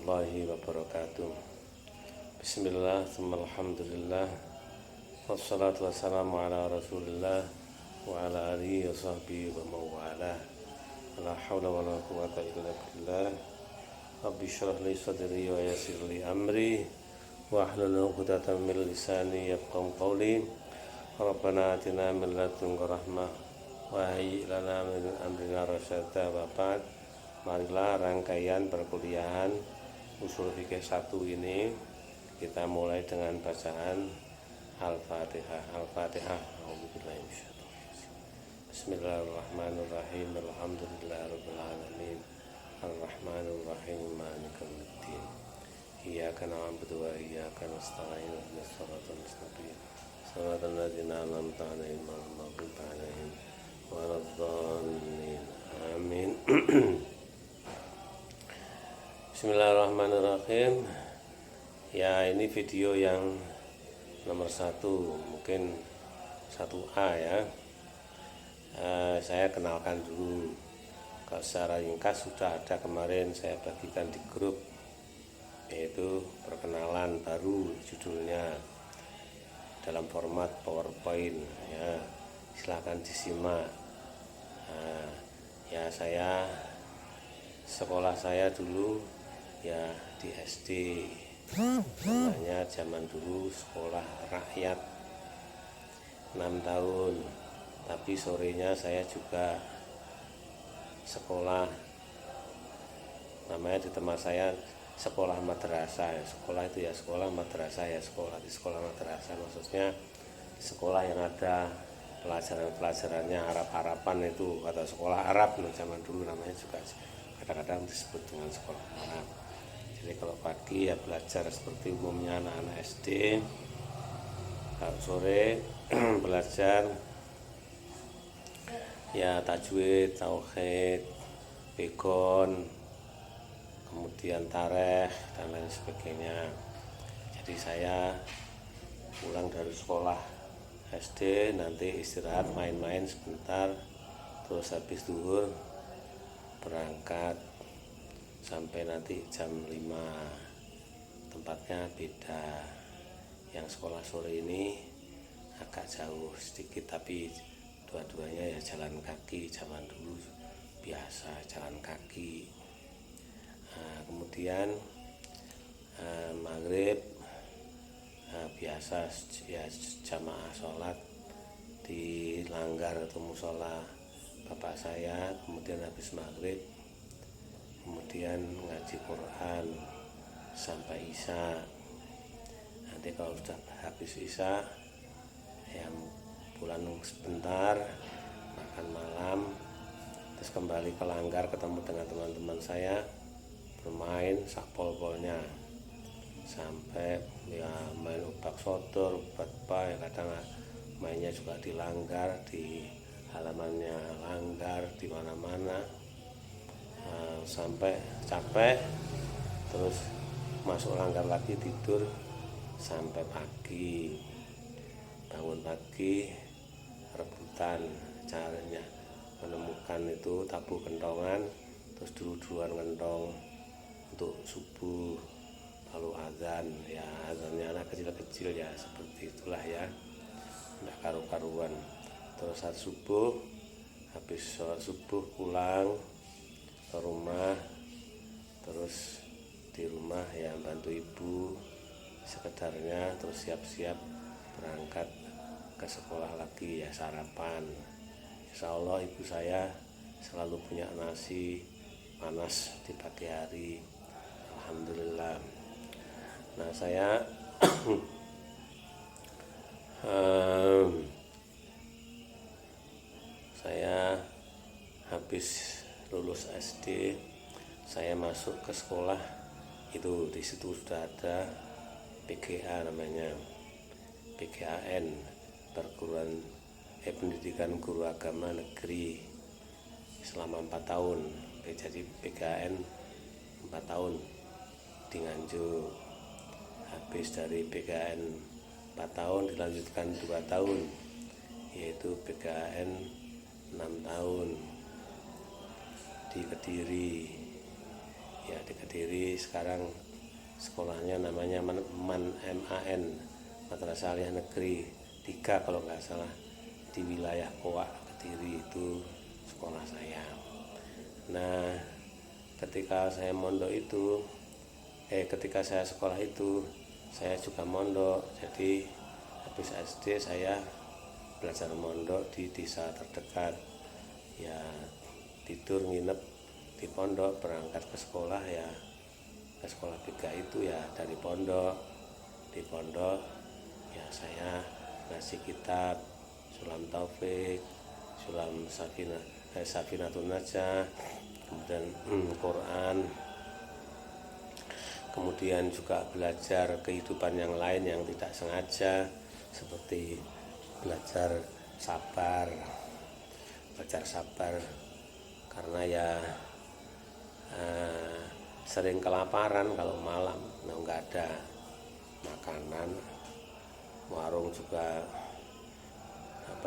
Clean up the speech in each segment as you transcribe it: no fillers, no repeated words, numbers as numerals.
warahmatullahi wabarakatuh. Bismillah, alhamdulillah, wassalatu wassalamu ala rasulillah wa ala alihi wa sahbihi wa mawala. La hawla wa la quwata illa billah. Rabbi syrah li sadri wa yassir li amri wa ahlul 'uqdatam min lisani yafqahu qawli. Rabbana atina min ladunka rahmah wa hayyi lana min amrina rasyada. Wa ba'd. Marilah rangkaian perkuliahan usul fikih 1 ini kita mulai dengan bacaan Al-Fatihah. Al-Fatihah. Bismillahirrahmanirrahim. Alhamdulillahirabbil alamin. Ar-Rahmanirrahim. Maliki yaumiddin. Iyyaka na'budu wa iyyaka nasta'in. Ihdinas siratal mustaqim. Shiratal ladzina an'amta 'alaihim ghairil maghdubi 'alaihim waladdallin. Amin. Bismillahirrahmanirrahim. Ya, ini video yang nomor 1, mungkin 1A ya. Saya kenalkan dulu. Kalau secara ringkas sudah ada kemarin saya bagikan di grup, yaitu perkenalan baru, judulnya dalam format PowerPoint ya. Silahkan disimak. Ya, sekolah saya dulu ya di SD, namanya zaman dulu sekolah rakyat 6 tahun, tapi sorenya saya juga sekolah, namanya di tempat saya sekolah madrasah ya. Sekolah itu ya sekolah, madrasah ya sekolah. Di sekolah madrasah maksudnya sekolah yang ada pelajaran-pelajarannya Arab-Araban itu, atau sekolah Arab zaman dulu namanya juga kadang-kadang disebut dengan sekolah Arab. Jadi kalau pagi ya belajar seperti umumnya anak-anak SD, kalau sore belajar ya tajwid, tauhid, pegon, kemudian tarikh dan lain sebagainya. Jadi saya pulang dari sekolah SD nanti istirahat, main-main sebentar, terus habis zuhur berangkat sampai nanti jam 5. Tempatnya beda. Yang sekolah sore ini agak jauh sedikit, tapi dua-duanya ya jalan kaki. Zaman dulu biasa jalan kaki. Kemudian maghrib biasa ya jamaah sholat di langgar atau musola bapak saya. Kemudian habis maghrib kemudian ngaji Quran sampai Isya. Nanti kalau sudah habis Isya ya pulang sebentar, makan malam, terus kembali ke langgar ketemu dengan teman-teman saya, bermain sakpol-polnya sampai ya main ubak sodor, ubat pai, kadang mainnya juga di langgar, di halamannya langgar, di mana-mana. Sampai capek terus masuk langgar lagi, tidur sampai pagi. Bangun pagi rebutan caranya menemukan itu tabuh kentongan, terus dulu-duluan ngentong untuk subuh, lalu azan. Ya azannya anak kecil-kecil ya seperti itulah ya, nggak karu-karuan. Terus saat subuh, habis sholat subuh pulang ke rumah, terus di rumah ya bantu ibu sekedarnya, terus siap-siap berangkat ke sekolah lagi ya, sarapan. Insya Allah ibu saya selalu punya nasi panas di pagi hari, alhamdulillah. Nah saya saya habis lulus SD, saya masuk ke sekolah itu. Di situ sudah ada PGA namanya, PGAN, perguruan pendidikan guru agama negeri, selama 4 tahun. Jadi PGAN 4 tahun di Nganjuk. Habis dari PGAN 4 tahun dilanjutkan 2 tahun, yaitu PGAN 6 tahun di Kediri. ya di Kediri. Sekarang sekolahnya namanya MAN, Madrasah Aliyah Negeri 3 kalau nggak salah, di wilayah Kowak Kediri itu sekolah saya. Nah, ketika saya mondok itu ketika saya sekolah itu saya juga mondok. Jadi habis SD saya belajar mondok di desa terdekat, ya tidur nginep di pondok, berangkat ke sekolah ya ke sekolah 3 itu ya dari pondok. Di pondok ya saya ngasih kitab Sulam Taufik, Sulam Safinatun Najah, kemudian Quran, kemudian juga belajar kehidupan yang lain yang tidak sengaja, seperti belajar sabar karena ya sering kelaparan kalau malam, nggak ada makanan, warung juga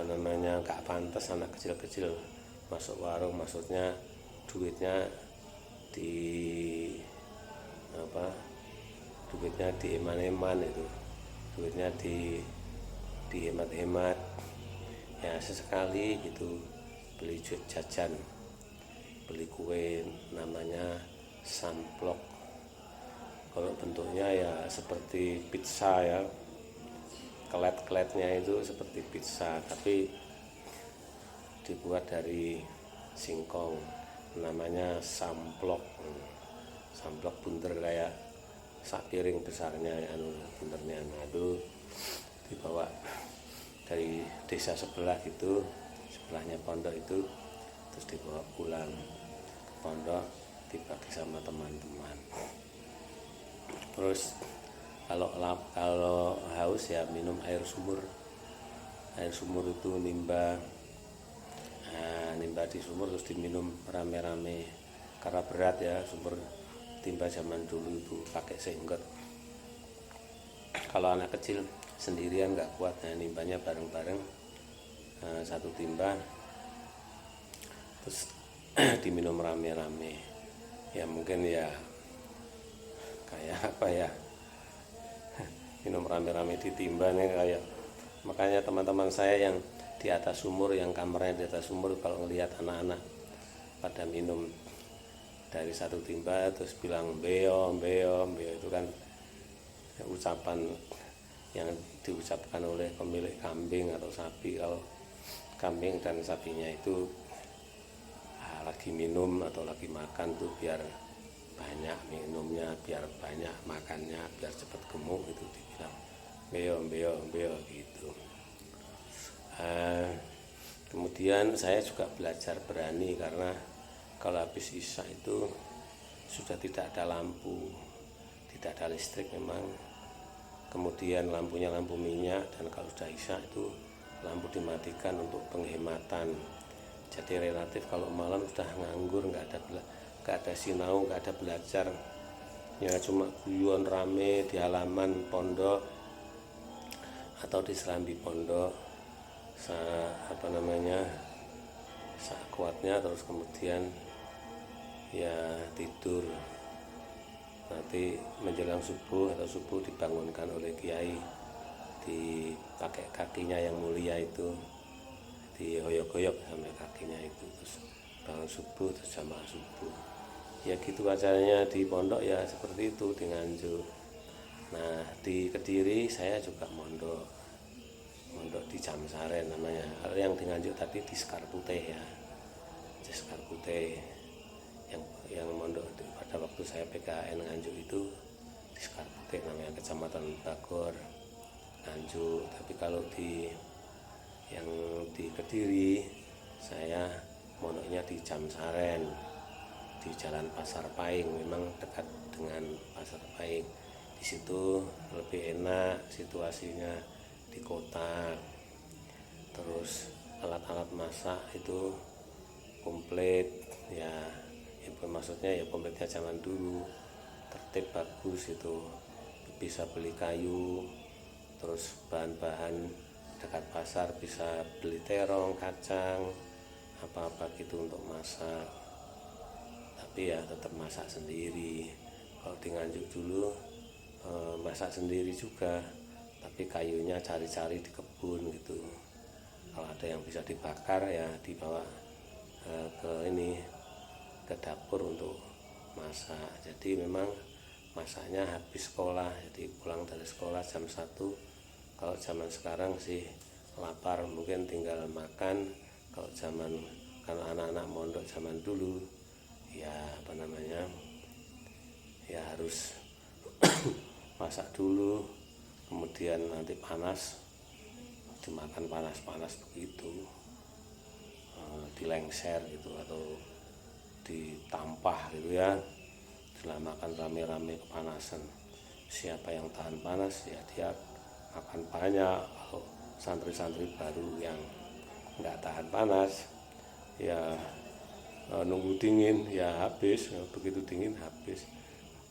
nggak pantas anak kecil-kecil masuk warung, maksudnya duitnya eman-eman, itu duitnya dihemat-hemat ya, sesekali gitu beli jajan, beli kue namanya samplok. Kalau bentuknya ya seperti pizza ya, kelet-keletnya itu seperti pizza tapi dibuat dari singkong, namanya samplok bunter kayak sak piring besarnya bunternya. Itu dibawa dari desa sebelah gitu, sebelahnya pondok itu, terus dibawa pulang ke pondok dibagi sama teman-teman. Terus kalau haus ya minum air sumur itu nimba di sumur, terus diminum rame-rame karena berat ya, sumur timba zaman dulu itu pakai senggot. Kalau anak kecil sendirian nggak kuat, nimbanya bareng-bareng satu timba, terus diminum rame-rame. Ya mungkin ya kayak apa ya, minum rame-rame di timba nih kayak. Makanya teman-teman saya yang di atas sumur, yang kamarnya di atas sumur, kalau ngelihat anak-anak pada minum dari satu timba terus bilang beo itu kan ucapan yang diucapkan oleh pemilik kambing atau sapi. Kalau kambing dan sapinya itu lagi minum atau lagi makan tuh biar banyak minumnya, biar banyak makannya, biar cepat gemuk, itu dibilang beo gitu. Kemudian saya juga belajar berani karena kalau habis isya itu sudah tidak ada lampu, tidak ada listrik memang. Kemudian lampunya lampu minyak, dan kalau sudah isya itu lampu dimatikan untuk penghematan. Jadi relatif kalau malam sudah nganggur, nggak ada sinau, nggak ada belajar, ya cuma guyon rame di halaman pondok atau di serambi pondok, kuatnya, terus kemudian ya tidur. Nanti menjelang subuh atau subuh dibangunkan oleh kiai, dipakai kakinya yang mulia itu, dihoyok-hoyok sampai kakinya itu, terus bangun subuh, terus jamaah subuh. Ya gitu acaranya di pondok ya, seperti itu di Nganjuk. Nah di Kediri saya juga mondok di Jamsaren namanya. Yang di Nganjuk tadi di Sekar Putih ya, di Sekar Putih. Yang mondok pada waktu saya PKN Nganjuk itu di Sekar Putih namanya, Kecamatan Bagor, Nganjuk. Tapi kalau yang di Kediri saya mondoknya di Jamsaren, di Jalan Pasar Paing, memang dekat dengan Pasar Paing. Di situ lebih enak situasinya, di kota. Terus alat-alat masak itu komplit ya, maksudnya ya kompletnya zaman dulu, tertib bagus itu, bisa beli kayu, terus bahan-bahan dekat pasar, bisa beli terong, kacang, apa-apa gitu untuk masak. tapi ya tetap masak sendiri. Kalau di Nganjuk dulu masak sendiri juga, tapi kayunya cari-cari di kebun gitu. Kalau ada yang bisa dibakar ya dibawa ke dapur untuk masak. Jadi memang masaknya habis sekolah, jadi pulang dari sekolah jam 1. Kalau zaman sekarang sih lapar mungkin tinggal makan. Kalau anak-anak mondok zaman dulu ya ya harus masak dulu, kemudian nanti panas dimakan panas-panas begitu, dilengser gitu atau ditampah gitu ya, dilamakan rame-rame kepanasan. Siapa yang tahan panas ya dia akan banyak. Kalau santri-santri baru yang nggak tahan panas ya nunggu dingin ya habis, begitu dingin habis.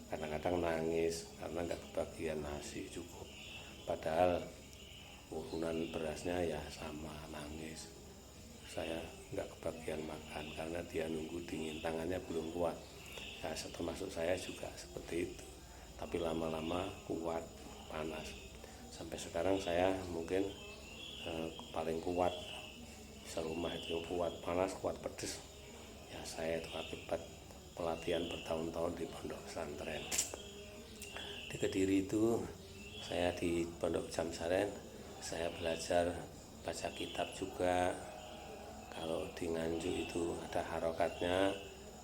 Kadang-kadang nangis karena nggak kebagian nasi cukup, padahal urunan berasnya ya sama, nangis. Saya nggak kebagian makan karena dia nunggu dingin, tangannya belum kuat ya, termasuk saya juga seperti itu, tapi lama-lama kuat panas. Sampai sekarang saya mungkin paling kuat serumah itu, kuat panas kuat pedes ya. Saya itu akibat pelatihan bertahun-tahun di pondok pesantren di Kediri. Itu saya di pondok pesantren, saya belajar baca kitab juga. Kalau di Nganjuk itu ada harokatnya,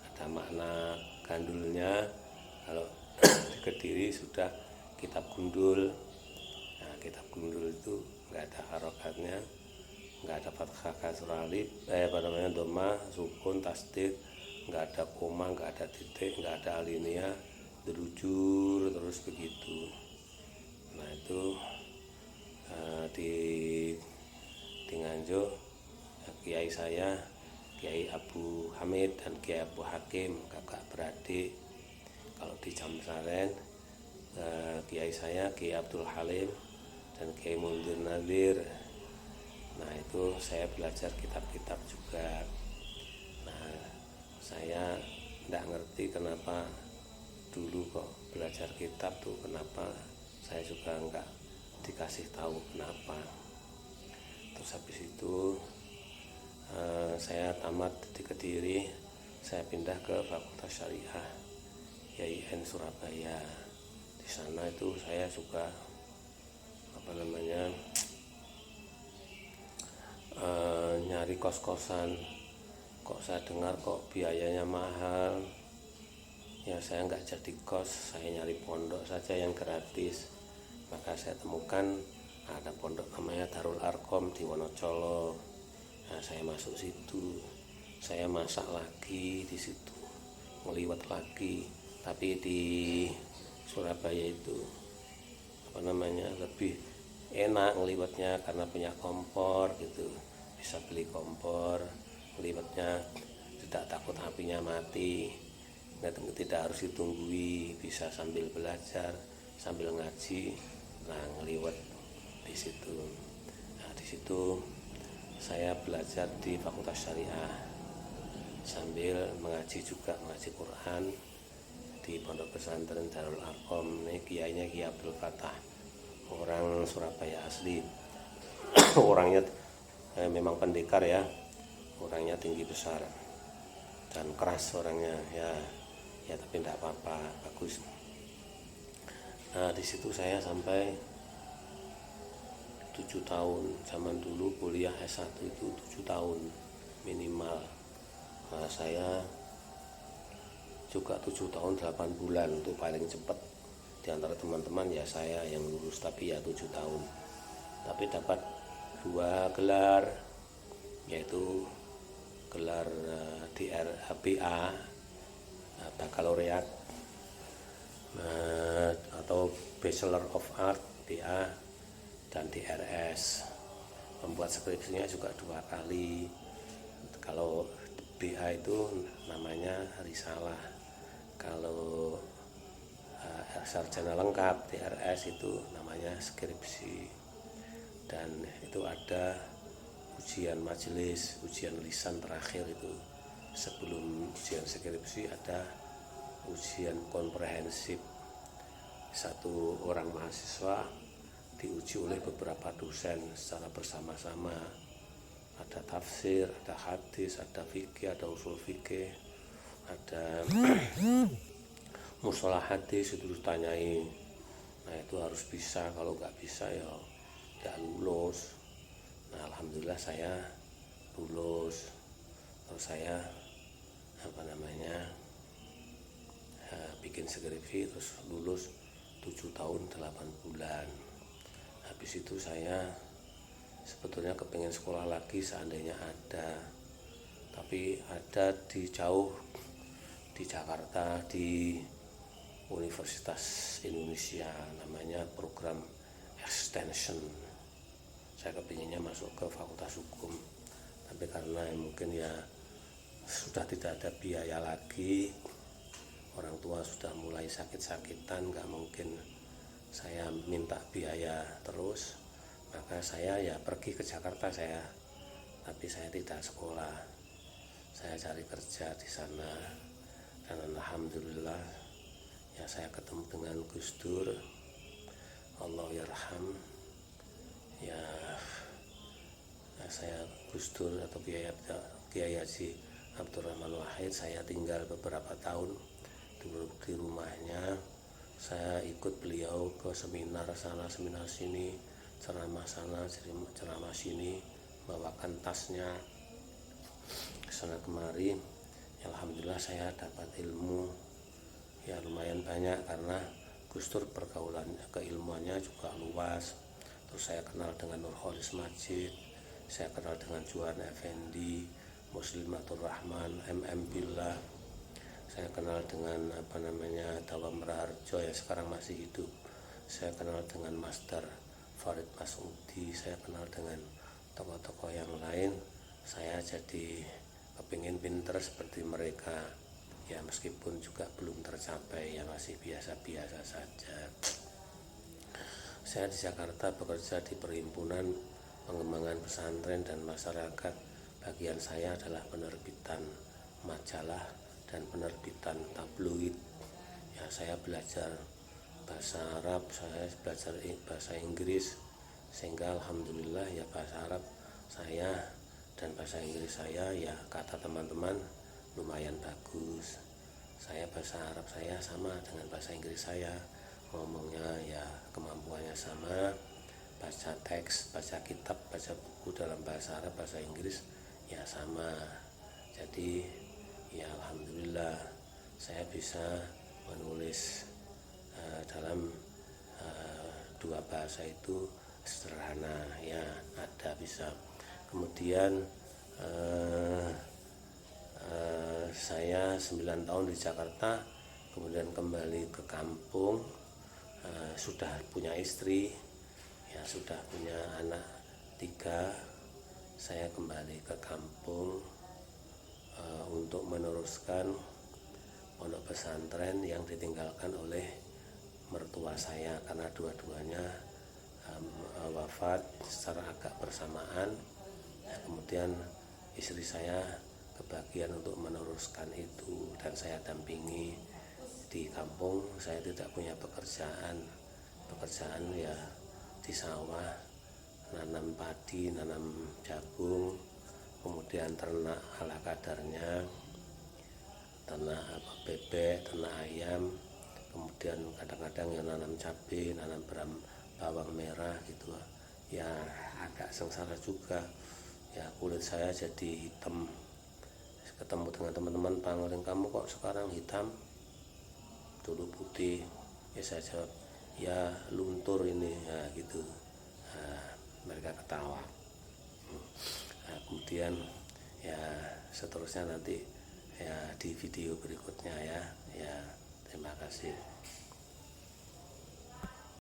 ada makna gandulnya. Kalau di Kediri sudah kitab gundul. Nah, kitab gundul itu nggak ada harokatnya, nggak ada fathah kasrah alif, doma, sukun, tasdid, nggak ada koma, nggak ada titik, nggak ada alinea, derujur terus begitu. Nah itu di Nganjuk kiai saya, Kiai Abu Hamid dan Kiai Abu Hakim, kakak beradik. Kalau di Jamsaren kiai saya Kiai Abdul Halim dan Kiai Mundir Nadir. Nah itu saya belajar kitab-kitab juga. Nah saya tidak ngerti kenapa dulu kok belajar kitab tuh, kenapa saya juga enggak dikasih tahu kenapa. Terus habis itu saya tamat di Kediri, saya pindah ke Fakultas Syariah YIN Surabaya. Di sana itu saya suka nyari kos-kosan. Kok saya dengar kok biayanya mahal, ya saya nggak jadi kos, saya nyari pondok saja yang gratis. Maka saya temukan ada pondok namanya Darul Arkom di Wonocolo. Nah, saya masuk situ, saya masak lagi di situ, ngeliwat lagi. Tapi di Surabaya itu lebih enak ngeliwatnya karena punya kompor gitu, bisa beli kompor, ngeliwatnya tidak takut apinya mati, tidak harus ditunggui, bisa sambil belajar, sambil ngaji. Nah ngeliwat di situ. Nah di situ saya belajar di Fakultas Syariah sambil mengaji juga, mengaji Quran di pondok pesantren Darul Arkom. Ini kiainya Kiai Abdul Fatah, orang Surabaya asli. Orangnya memang pendekar ya, orangnya tinggi besar dan keras orangnya ya tapi tidak apa-apa, bagus. Nah di situ saya sampai 7 tahun. Zaman dulu kuliah S1 itu 7 tahun minimal. Nah, saya juga 7 tahun 8 bulan itu paling cepat di antara teman-teman ya, saya yang lulus tapi ya 7 tahun. Tapi dapat 2 gelar, yaitu gelar DRHBA Baccalaureate atau Bachelor of Art BA, dan DRS. Membuat skripsinya juga 2 kali. Kalau BA itu namanya risalah, kalau sarjana lengkap DRS itu namanya skripsi. Dan itu ada ujian majelis, ujian lisan terakhir itu sebelum ujian skripsi ada ujian komprehensif. Satu orang mahasiswa diuji oleh beberapa dosen secara bersama-sama. Ada tafsir, ada hadis, ada fikih, ada usul fikih, ada mustalah hadis, itu ditanyai. Nah itu harus bisa, kalau nggak bisa ya nggak lulus. Nah alhamdulillah saya lulus. Terus saya bikin skripsi, terus lulus 7 tahun 8 bulan. Habis itu saya sebetulnya kepingin sekolah lagi seandainya ada, tapi ada di jauh di Jakarta, di Universitas Indonesia, namanya program extension. Saya kepinginnya masuk ke Fakultas Hukum, tapi karena mungkin ya sudah tidak ada biaya lagi, orang tua sudah mulai sakit-sakitan, nggak mungkin saya minta biaya terus, maka saya ya pergi ke Jakarta tapi saya tidak sekolah, saya cari kerja di sana. Dan alhamdulillah ya saya ketemu dengan Gus Dur, Allah yarham ya, saya Gus Dur atau Kiai Haji Abdurrahman Wahid. Saya tinggal beberapa tahun di rumahnya. Saya ikut beliau ke seminar sana, seminar sini, ceramah sana, ceramah sini, bawakan tasnya ke sana kemari. Alhamdulillah saya dapat ilmu ya lumayan banyak, karena Gus Dur pergaulannya, keilmuannya juga luas. Terus saya kenal dengan Nurholis Majid, saya kenal dengan Juan Effendi, Muslimatur Rahman, Billah. Saya kenal dengan Dawam Raharjo yang sekarang masih hidup. Saya kenal dengan Master Farid Masudi. Saya kenal dengan tokoh-tokoh yang lain. Saya jadi kepingin pinter seperti mereka. Ya meskipun juga belum tercapai, ya masih biasa-biasa saja. Saya di Jakarta bekerja di Perhimpunan Pengembangan Pesantren dan Masyarakat. Bagian saya adalah penerbitan majalah dan penerbitan tabloid. Ya saya belajar bahasa Arab, saya belajar bahasa Inggris, sehingga alhamdulillah ya bahasa Arab saya dan bahasa Inggris saya ya kata teman-teman lumayan bagus. Saya bahasa Arab saya sama dengan bahasa Inggris saya, ngomongnya ya kemampuannya sama, baca teks, baca kitab, baca buku dalam bahasa Arab, bahasa Inggris ya sama. Jadi ya alhamdulillah saya bisa menulis dalam dua bahasa itu sederhana, ya ada bisa. Kemudian saya 9 tahun di Jakarta, kemudian kembali ke kampung, sudah punya istri, ya sudah punya anak 3. Saya kembali ke kampung untuk meneruskan pondok pesantren yang ditinggalkan oleh mertua saya, karena dua-duanya wafat secara agak bersamaan. Ya, kemudian istri saya kebagian untuk meneruskan itu, dan saya dampingi di kampung. Saya tidak punya pekerjaan ya di sawah, nanam padi, nanam jagung, kemudian ternak ala kadarnya, ternak bebek, ternak ayam, kemudian kadang-kadang yang nanam cabai, nanam bawang merah gitu ya. Agak sengsara juga ya, kulit saya jadi hitam. Ketemu dengan teman-teman, "Pangeran, kamu kok sekarang hitam, dulu putih?" Ya saya jawab, "Ya luntur ini," ya gitu. Mereka ketawa. Nah, kemudian ya seterusnya nanti ya di video berikutnya ya. Terima kasih.